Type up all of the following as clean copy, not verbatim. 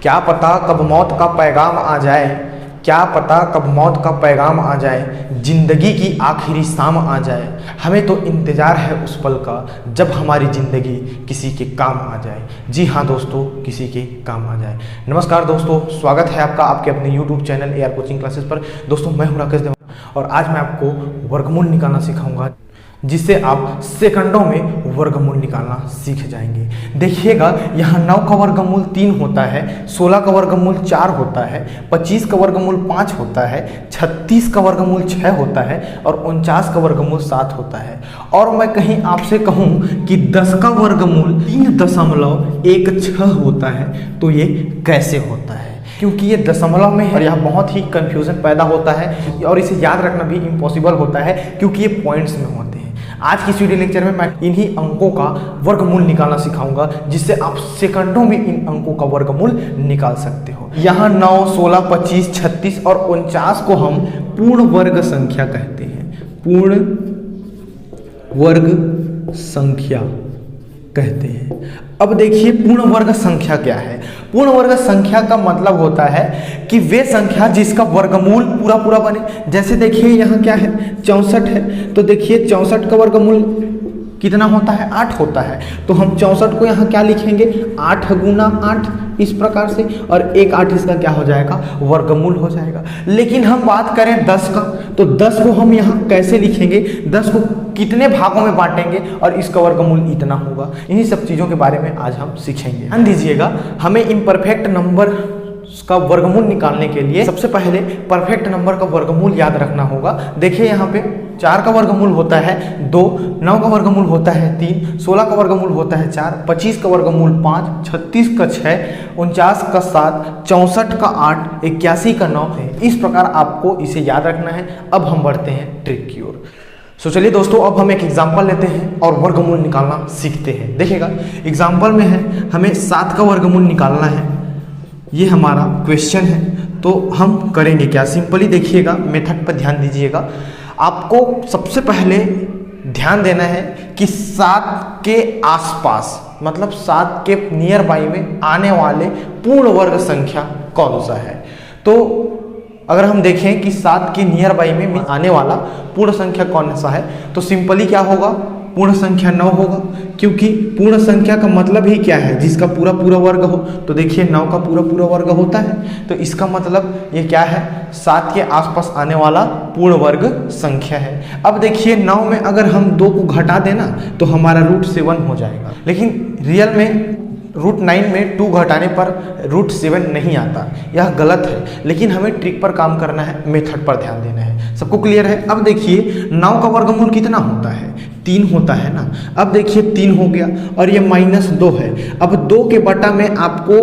क्या पता कब मौत का पैगाम आ जाए, क्या पता कब मौत का पैगाम आ जाए, जिंदगी की आखिरी शाम आ जाए। हमें तो इंतज़ार है उस पल का जब हमारी ज़िंदगी किसी के काम आ जाए। जी हाँ दोस्तों, किसी के काम आ जाए। नमस्कार दोस्तों, स्वागत है आपका आपके अपने YouTube channel AR coaching classes पर। दोस्तों मैं हूँ राकेश देवान और आज मैं आपको वर्गमूल निकालना सिखाऊंगा, जिससे आप सेकंडों में वर्गमूल निकालना सीख जाएंगे। देखिएगा, यहाँ 9 का वर्गमूल 3 होता है, 16 का वर्गमूल 4 होता है, 25 का वर्गमूल 5 होता है, 36 का वर्गमूल 6 होता है और 49 का वर्गमूल 7 होता है। और मैं कहीं आपसे कहूँ कि 10 का वर्गमूल 3.16 होता है, तो ये कैसे होता है? क्योंकि ये दशमलव में है और यहाँ बहुत ही कंफ्यूजन पैदा होता है और इसे याद रखना भी इम्पॉसिबल होता है क्योंकि ये पॉइंट्स में होते हैं। आज की इस वीडियो लेक्चर में मैं इन्हीं अंकों का वर्गमूल निकालना सिखाऊंगा, जिससे आप सेकंडों में इन अंकों का वर्गमूल निकाल सकते हो। यहाँ 9, 16, 25, 36 और 49 को हम पूर्ण वर्ग संख्या कहते हैं। पूर्ण वर्ग संख्या कहते हैं। अब देखिए, पूर्ण वर्ग संख्या क्या है? पूर्ण वर्ग संख्या का मतलब होता है कि वे संख्या जिसका वर्गमूल पूरा बने। जैसे देखिए यहाँ क्या है, 64 है, तो देखिए 64 का वर्गमूल कितना होता है? 8 होता है। तो हम 64 को यहाँ क्या लिखेंगे? 8 गुना 8 इस प्रकार से, और 1 8 इसका क्या हो जाएगा? वर्गमूल हो जाएगा। लेकिन हम बात करें 10 का, तो 10 को हम यहाँ कैसे लिखेंगे? 10 को कितने भागों में बांटेंगे और इसका वर्गमूल इतना होगा। इन्हीं सब चीज़ों के बारे में आज हम सीखेंगे। ध्यान दीजिएगा, हमें इम्परफेक्ट नंबर का वर्गमूल निकालने के लिए सबसे पहले परफेक्ट नंबर का वर्गमूल याद रखना होगा। देखिए यहाँ पे 4 का वर्गमूल होता है 2, 9 का वर्गमूल होता है 3, 16 का वर्गमूल होता है 4, 25 का वर्गमूल 5, 36 का 6, 49 का 7, 64 का 8, 81 का 9 है। इस प्रकार आपको इसे याद रखना है। अब हम बढ़ते हैं ट्रिक की ओर। तो चलिए दोस्तों, अब हम एक एग्जाम्पल लेते हैं और वर्गमूल निकालना सीखते हैं। देखिएगा, एग्जाम्पल में है हमें 7 का वर्गमूल निकालना है। ये हमारा क्वेश्चन है, तो हम करेंगे क्या? सिंपली देखिएगा, मेथड पर ध्यान दीजिएगा। आपको सबसे पहले ध्यान देना है कि 7 के आसपास, मतलब 7 के नियर बाई में आने वाले पूर्ण वर्ग संख्या कौन सा है। तो अगर हम देखें कि 7 के नियर बाई में आने वाला पूर्ण संख्या कौन सा है, तो सिंपली क्या होगा? पूर्ण संख्या 9 होगा, क्योंकि पूर्ण संख्या का मतलब ही क्या है? जिसका पूरा वर्ग हो। तो देखिए 9 का पूरा वर्ग होता है, तो इसका मतलब ये क्या है? 7 के आसपास आने वाला पूर्ण वर्ग संख्या है। अब देखिए 9 में अगर हम 2 को घटा देना तो हमारा √7 हो जाएगा, लेकिन रियल में √9 में 2 घटाने पर √7 नहीं आता। यह गलत है, लेकिन हमें ट्रिक पर काम करना है, मेथड पर ध्यान देना है। सबको क्लियर है? अब देखिए 9 का वर्गमूल कितना होता है? 3 होता है ना। अब देखिए 3 हो गया और ये -2 है। अब 2 के बटा में आपको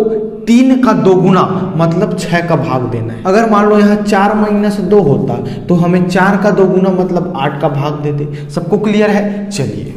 3 का 2 गुना मतलब 6 का भाग देना है। अगर मान लो यहाँ 4 - 2 होता तो हमें 4 का 2 गुना मतलब 8 का भाग देते। सबको क्लियर है? चलिए,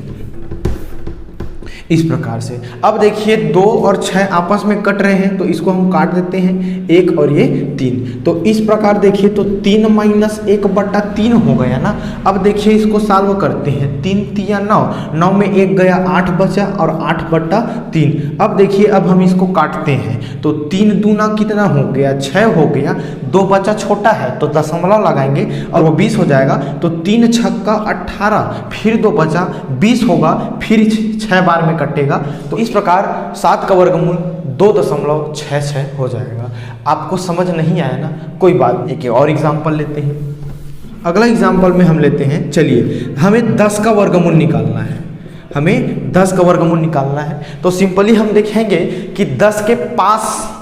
इस प्रकार से। अब देखिए 2 और 6 आपस में कट रहे हैं, तो इसको हम काट देते हैं, 1 और ये 3। तो इस प्रकार देखिए, तो 3 - 1/3 हो गया ना। अब देखिए इसको सॉल्व करते हैं। 3 3 9, 9 में 1 गया, 8 बचा और 8/3। अब देखिए, अब हम इसको काटते हैं, तो 3 दूना कितना हो गया? 6 हो गया। 2 बचा छोटा है तो दशमलव लगाएंगे और वो 20 हो जाएगा। तो 3 छक्का 18, फिर 2 बचा 20 होगा, फिर 6 बार में कटेगा। तो इस प्रकार 7 का वर्गमूल 2.66 हो जाएगा। आपको समझ नहीं आया ना? कोई बात नहीं, एक और एग्जाम्पल लेते हैं। अगला एग्जाम्पल में हम लेते हैं, चलिए हमें 10 का वर्गमूल निकालना है। हमें 10 का वर्गमूल निकालना है, तो सिंपली हम देखेंगे कि 10 के पास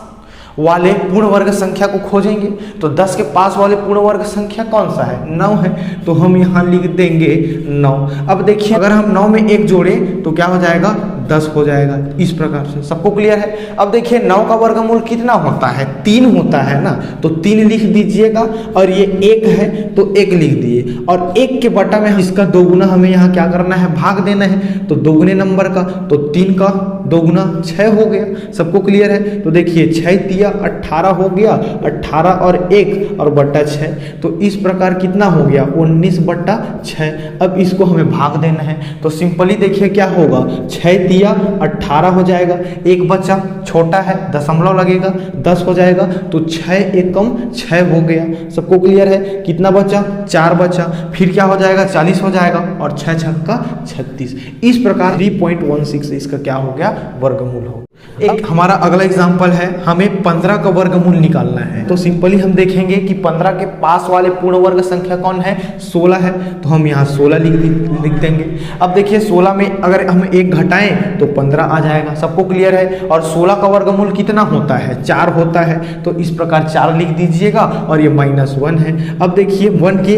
वाले पूर्ण वर्ग संख्या को खोजेंगे। तो 10 के पास वाले पूर्ण वर्ग संख्या कौन सा है? 9 है, तो हम यहाँ लिख देंगे 9। अब देखिए, अगर हम 9 में 1 जोड़े तो क्या हो जाएगा? 10 हो जाएगा। इस प्रकार से सबको क्लियर है? अब देखिए 9 का वर्गमूल कितना होता है? 3 होता है ना, तो 3 लिख दीजिएगा और ये 1 है तो 1 लिख दिए, और 1 के बटा में इसका 2 गुना हमें यहाँ क्या करना है? भाग देना है। तो 2 गुने नंबर का, तो 3 का 2 गुना 6 हो गया। सबको क्लियर है? तो देखिए 6 तिया 18 हो गया, 18 और 1 और बट्टा 6, तो इस प्रकार कितना हो गया? 19/6। अब इसको हमें भाग देना है, तो सिंपली देखिए क्या होगा? 6 तिया दिया 18 हो जाएगा, एक बचा छोटा है दशमलव लगेगा 10 हो जाएगा, तो 6 एकम 6 हो गया। सबको क्लियर है? कितना बचा? 4 बचा, फिर क्या हो जाएगा 40 हो जाएगा और 6 छक्का 36। इस प्रकार 3.16 इसका क्या हो गया? वर्गमूल हो। एक हमारा अगला एग्जाम्पल है, हमें 15 का वर्गमूल निकालना है। तो सिंपली हम देखेंगे कि 15 के पास वाले पूर्ण वर्ग संख्या कौन है? 16 है, तो हम यहाँ 16 लिख देंगे। अब देखिए 16 में अगर हम 1 घटाएं तो 15 आ जाएगा। सबको क्लियर है? और 16 का वर्गमूल कितना होता है? 4 होता है, तो इस प्रकार 4 लिख दीजिएगा और ये -1 है। अब देखिए 1 के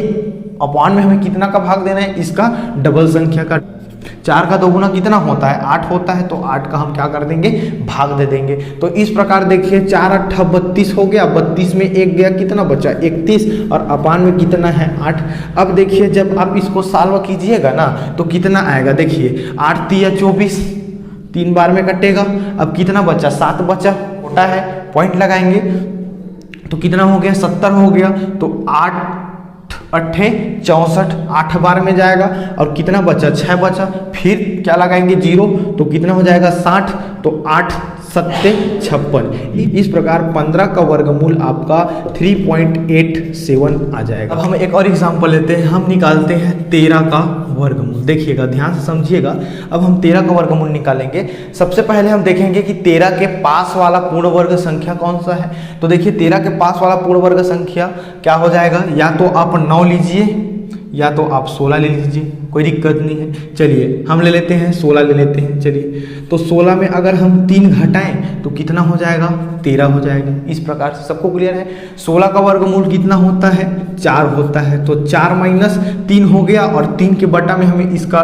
अपॉन में हमें कितना का भाग देना है? इसका डबल संख्या का। 4 का दोगुना कितना होता है? 8 होता है, तो 8 का हम क्या कर देंगे? भाग दे देंगे। तो इस प्रकार देखिए 4 8 32 हो गया, 32 में 1 गया, कितना बचा? 31, और अपान में कितना है? 8। अब देखिए जब आप इसको सॉल्व कीजिएगा ना तो कितना आएगा? देखिए 8 तिया 24, 3 बार में कटेगा। अब कितना बचा? 7 बचा, छोटा है, पॉइंट लगाएंगे तो कितना हो गया? 70 हो गया। तो 8 8 64, 8 बार में जाएगा और कितना बचा? 6 बचा, फिर क्या लगाएंगे? 0, तो कितना हो जाएगा? 60, तो 8 7 56। इस प्रकार 15 का वर्गमूल आपका 3.87 आ जाएगा। अब हम एक और एग्जांपल लेते हैं, हम निकालते हैं 13 का वर्गमूल। देखिएगा, ध्यान से समझिएगा। अब हम 13 का वर्गमूल निकालेंगे। सबसे पहले हम देखेंगे कि 13 के पास वाला पूर्ण वर्ग संख्या कौन सा है। तो देखिए 13 के पास वाला पूर्ण वर्ग संख्या क्या हो जाएगा? या तो आप 9 लीजिए या तो आप 16 ले लीजिए, कोई दिक्कत नहीं है। चलिए हम ले लेते हैं 16 ले लेते हैं। चलिए तो 16 में अगर हम 3 घटाएं तो कितना हो जाएगा? 13 हो जाएगा। इस प्रकार से सबको क्लियर है? 16 का वर्गमूल कितना होता है? 4 होता है, तो 4 - 3 हो गया और 3 के बटा में हमें इसका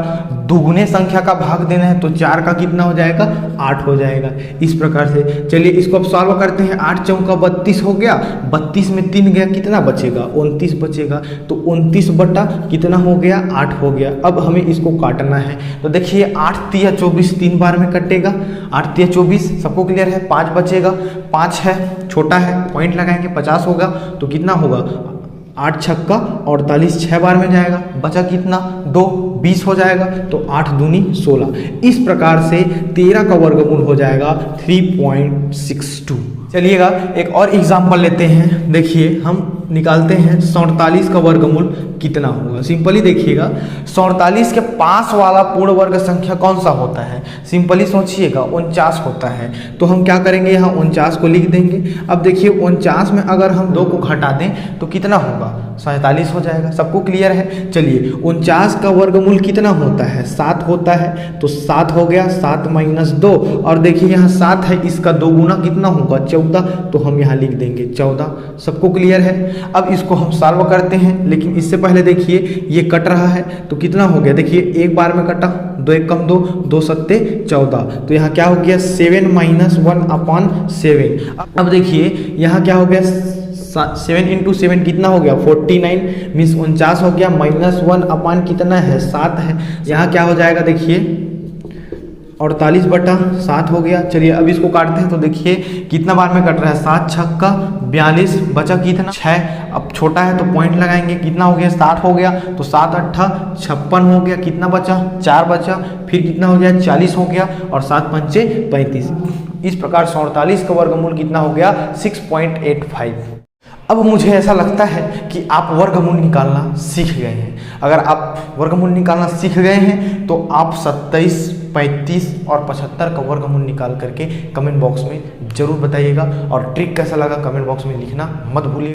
दुगुने संख्या का भाग देना है, तो 4 का कितना हो जाएगा? 8 हो जाएगा। इस प्रकार से चलिए इसको अब सॉल्व करते हैं। 8 चौका 32 हो गया, 32 में 3 गया, कितना बचेगा? 29 बचेगा। तो 29 बटा कितना हो गया? 8 हो गया। अब हमें इसको काटना है, तो देखिए 8 तिया 24, 3 बार में कटेगा। 8 तिया 24, सबको क्लियर है? 5 बचेगा, 5 है, छोटा है, पॉइंट लगाएंगे, 50 होगा, तो कितना होगा? 8 छक्का 48, 6 बार में जाएगा, बचा कितना? 2, 20 हो जाएगा, तो 8 दूनी 16। इस प्रकार से 13 का वर्गमूल हो जाएगा 3.62। चलिएगा एक और एग्जाम्पल लेते हैं। देखिए हम निकालते हैं 47 का वर्गमूल कितना होगा। सिंपली देखिएगा 47 के पास वाला पूर्ण वर्ग संख्या कौन सा होता है? सिंपली सोचिएगा 49 होता है। तो हम क्या करेंगे? यहाँ 49 को लिख देंगे। अब देखिए 49 में अगर हम 2 को घटा दें तो कितना होगा? 47 हो जाएगा। सबको क्लियर है? चलिए 49 का वर्गमूल कितना होता है? 7 होता है, तो 7 हो गया, 7 - 2, और देखिए यहाँ 7 है, इसका दोगुना कितना होगा? 14, तो हम यहाँ लिख देंगे 14। सबको क्लियर है? अब इसको हम सॉल्व करते हैं, लेकिन इससे पहले देखिए ये कट रहा है, तो कितना हो गया? देखिए 1 बार में कटा, 2 एकम 2, 2 सत्ते 14, तो यहाँ क्या हो गया? 7 - 1/7। अब देखिए यहाँ क्या हो गया? 7 × 7 कितना हो गया? 49, मीन्स 49 हो गया, -1 अपान कितना है? 7 है। यहाँ क्या हो जाएगा? देखिए 48 बटा 7 हो गया। चलिए अब इसको काटते हैं, तो देखिए कितना बार में कट रहा है? 7 छक्का 42, बचा कितना? 6। अब छोटा है तो पॉइंट लगाएंगे, कितना हो गया? 60 हो गया, तो 7 8 56 हो गया, कितना बचा? 4 बचा, फिर कितना हो गया? 40 हो गया, और 7 पंचे 35। इस प्रकार 47 का वर्गमूल कितना हो गया? 6.85। अब मुझे ऐसा लगता है कि आप वर्गमूल निकालना सीख गए हैं। अगर आप वर्गमूल निकालना सीख गए हैं तो आप 27, 35 और 75 का वर्गमूल निकाल करके कमेंट बॉक्स में जरूर बताइएगा, और ट्रिक कैसा लगा कमेंट बॉक्स में लिखना मत भूलिएगा।